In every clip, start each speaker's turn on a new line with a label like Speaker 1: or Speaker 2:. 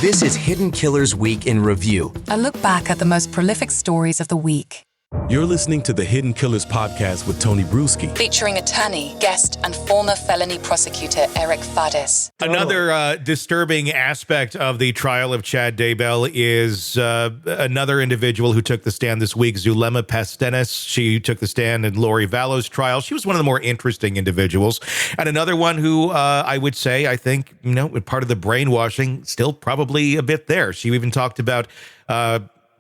Speaker 1: This is Hidden Killers Week in Review.
Speaker 2: A look back at the most prolific stories of the week.
Speaker 3: You're listening to the Hidden Killers podcast with Tony Brueski.
Speaker 2: Featuring attorney, guest, and former felony prosecutor Eric Fadis.
Speaker 4: Another disturbing aspect of the trial of Chad Daybell is another individual who took the stand this week, Zulema Pastenes. She took the stand in Lori Vallow's trial. She was one of the more interesting individuals. And another one who I would say, I think, part of the brainwashing, still probably a bit there. She even talked about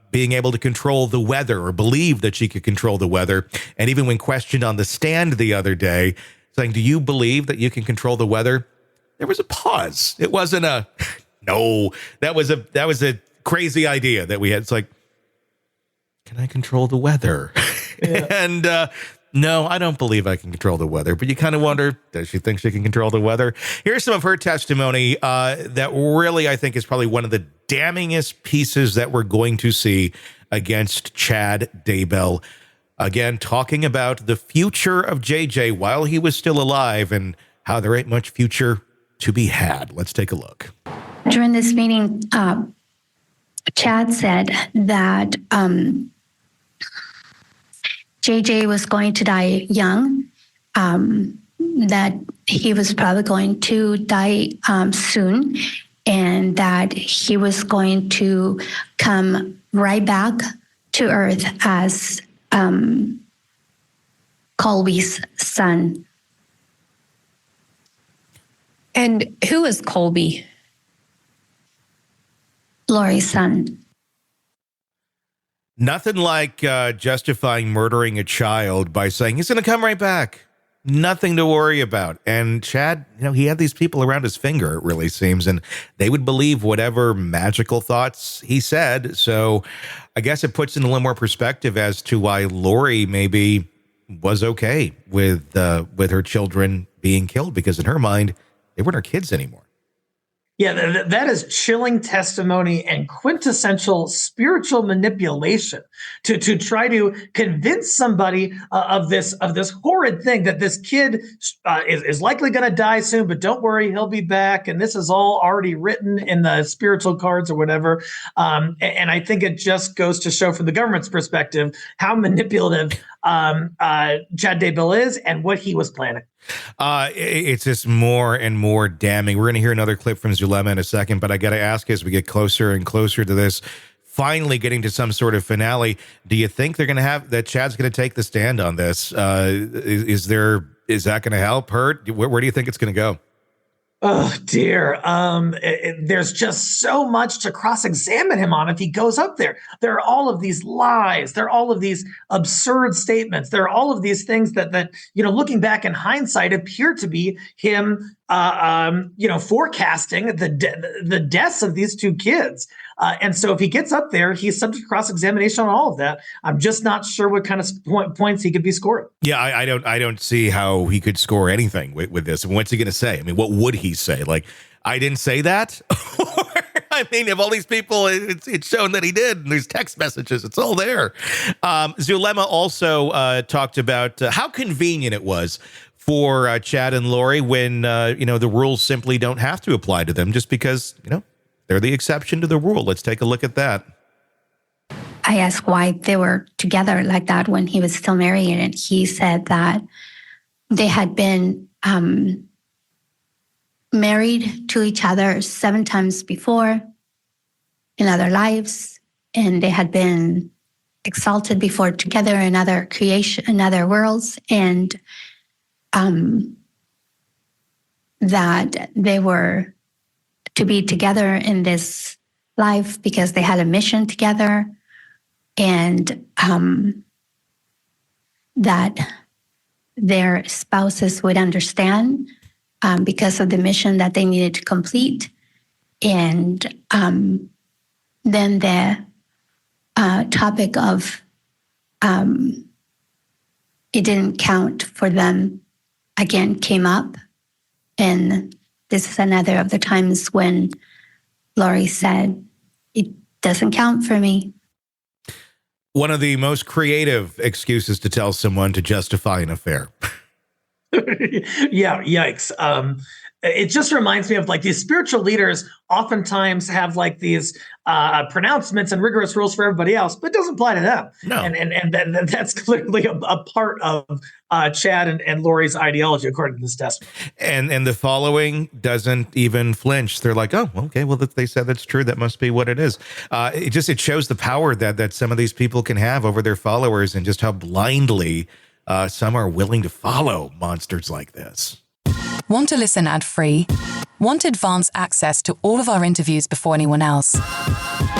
Speaker 4: being able to control the weather, or believe that she could control the weather. And even when questioned on the stand the other day, saying, do you believe that you can control the weather? There was a pause. It wasn't a, no, that was a crazy idea that we had. It's like, can I control the weather? Yeah. And no, I don't believe I can control the weather. But you kind of wonder, does she think she can control the weather? Here's some of her testimony that really, I think, is probably one of the damningest pieces that we're going to see against Chad Daybell. Again, talking about the future of JJ while he was still alive and how there ain't much future to be had. Let's take a look.
Speaker 5: During this meeting, Chad said that JJ was going to die young, that he was probably going to die soon, and that he was going to come right back to Earth as Colby's son.
Speaker 6: And who is Colby?
Speaker 5: Lori's son.
Speaker 4: Nothing like justifying murdering a child by saying he's going to come right back. Nothing to worry about. And Chad, he had these people around his finger, it really seems, and they would believe whatever magical thoughts he said. So I guess it puts in a little more perspective as to why Lori maybe was okay with her children being killed, because in her mind, they weren't her kids anymore.
Speaker 7: Yeah, that is chilling testimony and quintessential spiritual manipulation to try to convince somebody of this horrid thing, that this kid is likely going to die soon, but don't worry, he'll be back. And this is all already written in the spiritual cards or whatever. And I think it just goes to show from the government's perspective how manipulative Chad Daybell is and what he was planning.
Speaker 4: It's just more and more damning. We're going to hear another clip from Zulema in a second, but I got to ask, as we get closer and closer to this, finally getting to some sort of finale, do you think they're going to have that Chad's going to take the stand on this? Is that going to help, hurt? Where do you think it's going to go?
Speaker 7: Oh, dear. There's just so much to cross-examine him on if he goes up there. There are all of these lies. There are all of these absurd statements. There are all of these things that looking back in hindsight, appear to be him, forecasting the deaths of these two kids. And so if he gets up there, he's subject to cross-examination on all of that. I'm just not sure what kind of points he could be scoring.
Speaker 4: Yeah, I don't see how he could score anything with this. And what's he going to say? I mean, what would he say? Like, I didn't say that? I mean, of all these people, it's shown that he did. And there's text messages. It's all there. Zulema also talked about how convenient it was for Chad and Lori when, the rules simply don't have to apply to them just because, they're the exception to the rule. Let's take a look at that.
Speaker 5: I asked why they were together like that when he was still married, and he said that they had been married to each other 7 times before in other lives, and they had been exalted before together in other worlds, and that they were to be together in this life because they had a mission together, and that their spouses would understand because of the mission that they needed to complete. And then the topic of it didn't count for them again came up. And this is another of the times when Lori said, it doesn't count for me.
Speaker 4: One of the most creative excuses to tell someone to justify an affair.
Speaker 7: Yeah, yikes. it just reminds me of like these spiritual leaders oftentimes have like these pronouncements and rigorous rules for everybody else, but it doesn't apply to them.
Speaker 4: No.
Speaker 7: And that's clearly a part of Chad and Lori's ideology, according to this testimony.
Speaker 4: And the following doesn't even flinch. They're like, oh, okay, well, if they said that's true, that must be what it is. It shows the power that some of these people can have over their followers, and just how blindly some are willing to follow monsters like this.
Speaker 2: Want to listen ad-free? Want advanced access to all of our interviews before anyone else?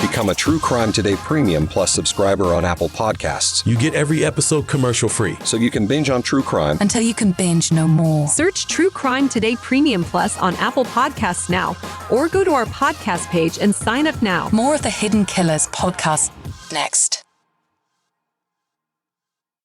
Speaker 8: Become a True Crime Today Premium Plus subscriber on Apple Podcasts.
Speaker 3: You get every episode commercial free.
Speaker 8: So you can binge on true crime
Speaker 2: Until you can binge no more.
Speaker 9: Search True Crime Today Premium Plus on Apple Podcasts now, or go to our podcast page and sign up now.
Speaker 2: More of the Hidden Killers podcast next.